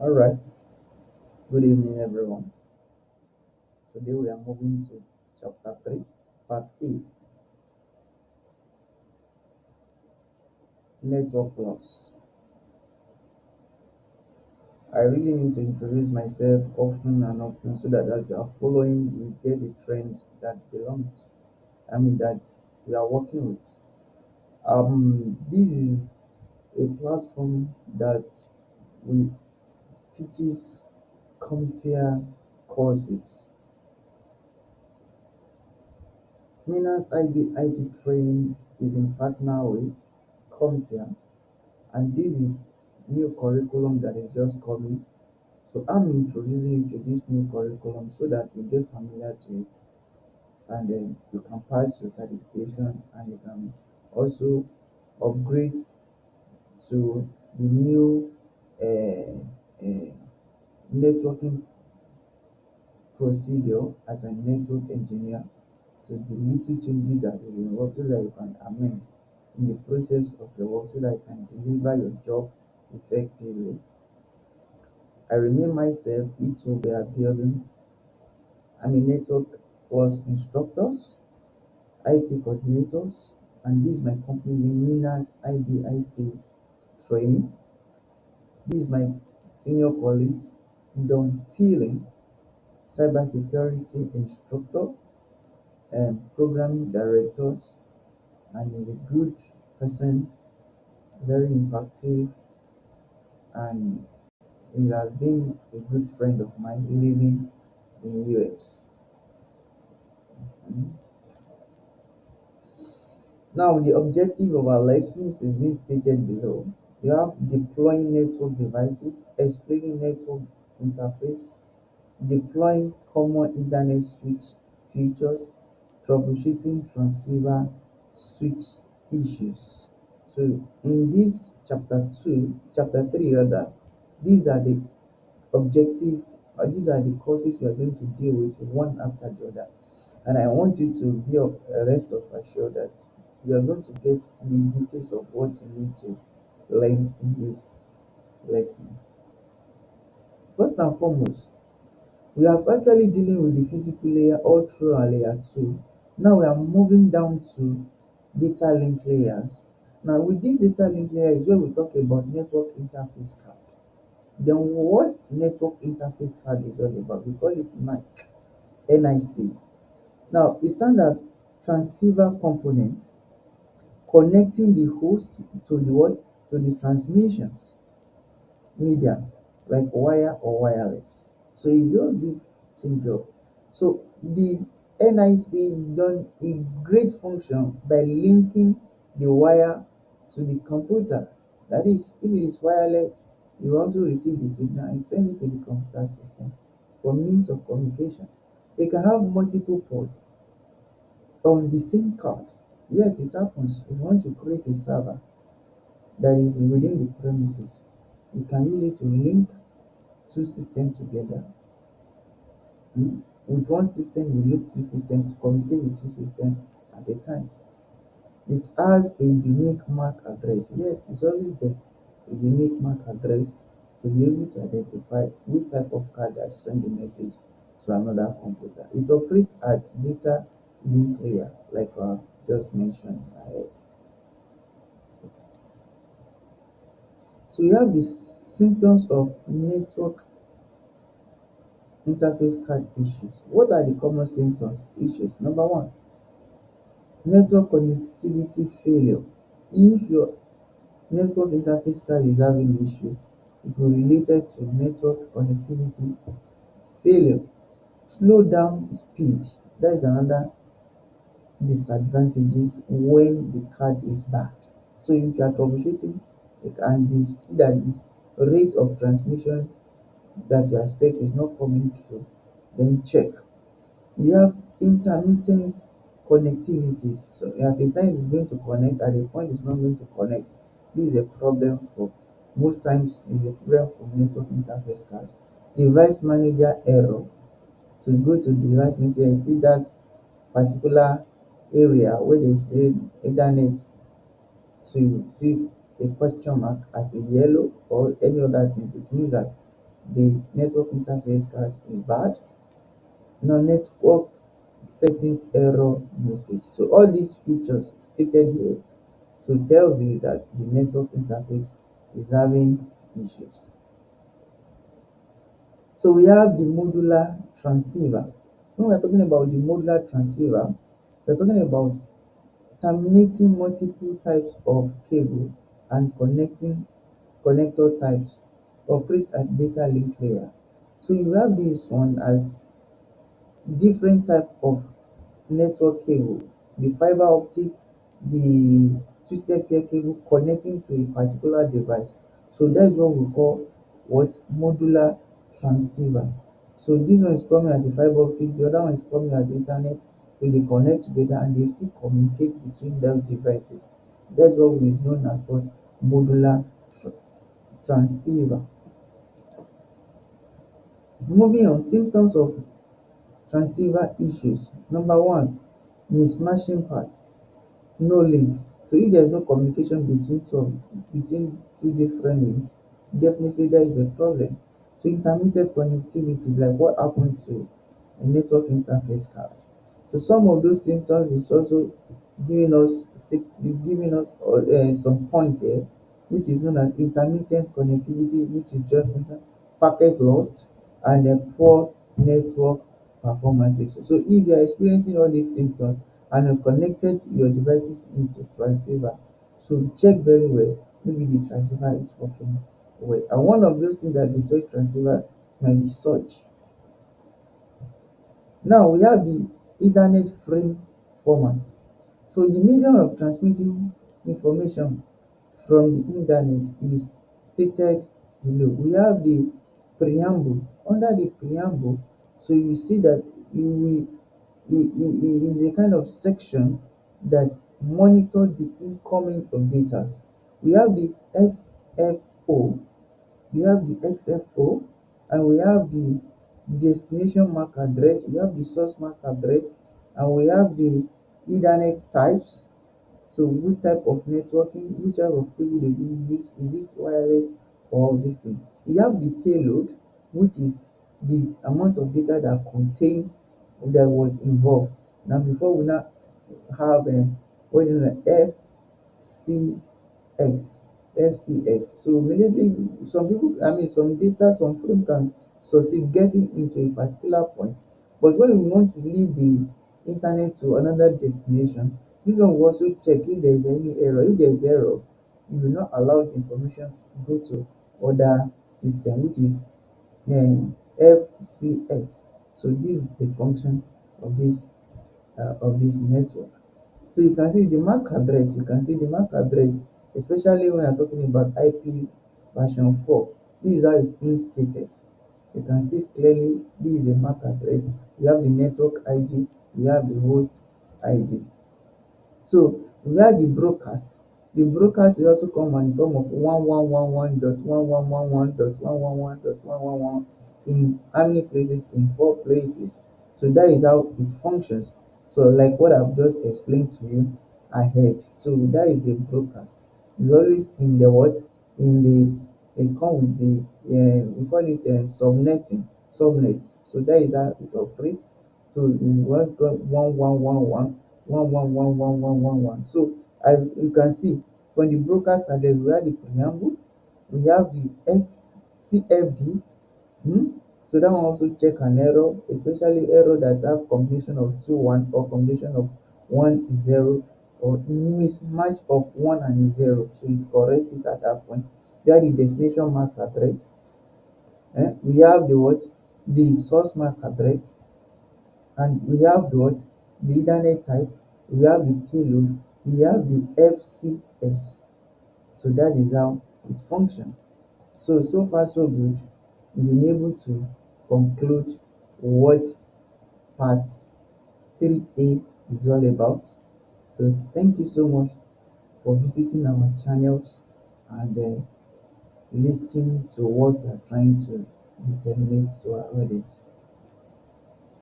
All right. Good evening, everyone. Today we are moving to chapter 3, part A, network loss. I really need to introduce myself often and often so that as you are following, you get the trend that belongs. That we are working with. This is a platform that we teaches CompTIA courses. Minas IB training is in partner with CompTIA, and this is new curriculum that is just coming. So I'm introducing you to this new curriculum so that you get familiar to it, and then you can pass your certification and you can also upgrade to the new uh, networking procedure as a network engineer, to the little changes that is involved so that you can amend in the process of the work so that you can deliver your job effectively. I remain myself, it will be a building. I'm a network course instructors, IT coordinators, and this is my company Minas IBIT training. This is my senior colleague Don Teeling, cybersecurity instructor and programming directors, and he's a good person, very impactful, and he has been a good friend of mine living in US. Now, the objective of our lessons is being stated below. You have deploying network devices, explaining network interface, deploying common Ethernet switch features, troubleshooting transceiver switch issues. So, in this chapter 3 rather, these are the objective, these are the courses you are going to deal with one after the other. And I want you to be of rest of assured that you are going to get the details of what you need to learn in this lesson. First and foremost, we are actually dealing with the physical layer all through our layer 2. Now we are moving down to data link layers. Now with this data link layer is where we talk about network interface card. Then what network interface card is all about? We call it NIC. Now it stands as transceiver component connecting the host to the what? To the transmissions media, like wire or wireless. So it does this same job. So the NIC done a great function by linking the wire to the computer. That is, if it is wireless, you also receive the signal and send it to the computer system for means of communication. They can have multiple ports on the same card. Yes, it happens. If you want to create a server that is within the premises, you can use it to link two systems together. With one system, you link two systems to communicate with two systems at a time. It has a unique MAC address. Yes, it's always there. A unique MAC address to be able to identify which type of card that send the message to another computer. It operates at data link layer, like I just mentioned ahead. So you have the symptoms of network interface card issues. What are the common symptoms issues? Number one, network connectivity failure. If your network interface card is having issue, it will related to network connectivity failure. Slow down speed. That is another disadvantages when the card is bad. So if you are troubleshooting and you see that this rate of transmission that you expect is not coming through, then check. We have intermittent connectivities. So at the times it's going to connect, at the point it's not going to connect. This is a problem for most times is a problem for network interface card. Device manager error. To go to the device manager, you see that particular area where they say internet. So you see a question mark as a yellow or any other things. It means that the network interface card is bad. Now network settings error message. So all these features stated here so tells you that the network interface is having issues. So we have the modular transceiver. When we're talking about the modular transceiver, we're talking about terminating multiple types of cable and connecting connector types operate at data link layer. So you have this one as different type of network cable, the fiber optic, the twisted pair cable connecting to a particular device. So that's what we call what modular transceiver. So this one is coming as a fiber optic, the other one is coming as internet. So they connect together and they still communicate between those devices. That's what is known as what modular transceiver. Moving on, symptoms of transceiver issues. Number one, mismatching paths, no link. So if there's no communication between two different links, definitely there is a problem. So intermittent connectivity is like what happened to a network interface card. So some of those symptoms is also giving us some point here, which is known as intermittent connectivity, which is just packet lost and a poor network performances. So if you are experiencing all these symptoms and you connected your devices into transceiver, so check very well, maybe the transceiver is working well. And one of those things that destroy transceiver might be surge. Now we have the Ethernet frame format. So the medium of transmitting information from the internet is stated below. We have the preamble. Under the preamble, so you see that you will it is a kind of section that monitor the incoming of data. We have the XFO, we have the XFO, and we have the destination MAC address, we have the source MAC address, and we have the Ethernet types. So which type of networking, which type of cable they do use, is it wireless or this thing? We have the payload, which is the amount of data that was involved. Now before we now have what is an FCX, FCS. So immediately some people, I mean some data, some frame can succeed getting into a particular point, but when we want to leave the internet to another destination, this one will also check if there is any error. If there is error, it will not allow the information to go to other system, which is FCS. So this is the function of this network. So you can see the MAC address, especially when you're talking about IP version 4. This is how it's being stated. You can see clearly this is a MAC address. We have the network ID, we have the host ID. So we have the broadcast. The broadcast will also come in form of 1111.1111.111.111 in how many places? In 4 places. So that is how it functions. So like what I've just explained to you ahead. So that is a broadcast. It's always in the what? In the it come with the we call it subnet. So that is how it operates. So we want 1111.111.111.111. So as you can see, when the broadcast started, we have the preamble, we have the XCFD. So that one also check an error, especially error that have combination of 2 1 or combination of 1 0 or mismatch of 1 and 0. So it corrects it at that point. We have the destination MAC address. We have the what? The source MAC address, and we have the what? The Ethernet type, we have the payload, we have the FCS. So that is how it functions. So far so good. We've been able to conclude what part 3A is all about. So thank you so much for visiting our channels and listening to what we are trying to disseminate to our audience.